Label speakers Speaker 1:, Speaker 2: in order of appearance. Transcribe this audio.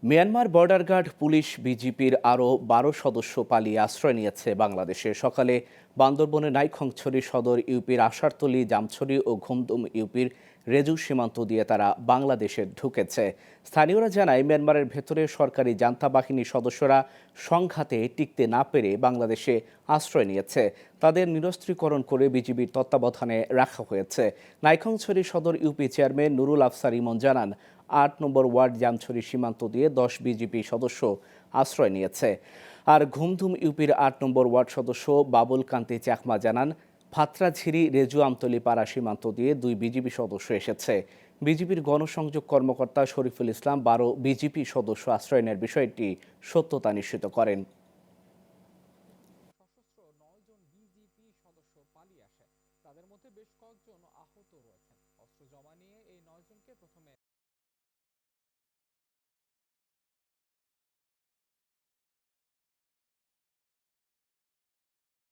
Speaker 1: Myanmar border guard police বিজিপির আরও ১২ সদস্য পালিয়ে আশ্রয় নিয়েছে বাংলাদেশে। সকালে বান্দরবনের নাইখংছড়ি সদর ইউপির আশারতলী, জামছড়ি ও ঘুমদুম ইউপির রেজু সীমান্ত দিয়ে তারা বাংলাদেশে ঢুকেছে। স্থানীয়রা জানায়, মিয়ানমারের ভেতরে সরকারি জান্তা বাহিনীর সদস্যরা সংঘাতে টিকতে না পেরে বাংলাদেশে আশ্রয় নিয়েছে। তাদের নিরস্ত্রীকরণ করে বিজিবির তত্ত্বাবধানে রাখা হয়েছে। নাইখংছড়ি সদর ইউপি চেয়ারম্যান নুরুল আফসার ইমন জানান, ৮ নম্বর ওয়ার্ড জামছড়ি সীমান্ত দিয়ে ১০ বিজিপি সদস্য আশ্রয় নিয়েছে। আর ঘুমধুম ইউপির ৮ নম্বর ওয়ার্ড সদস্য বাবুল কান্তি চাকমা জানান, ফাত্রাঝিরি রেজু আমতলী পাড়া সীমান্ত দিয়ে ২ বিজিবি সদস্য এসেছে। বিজিবির গণসংযোগ কর্মকর্তা শরীফুল ইসলাম ১২ বিজিপি সদস্য আশ্রয় নেওয়ার বিষয়টি সত্যতা নিশ্চিত করেন।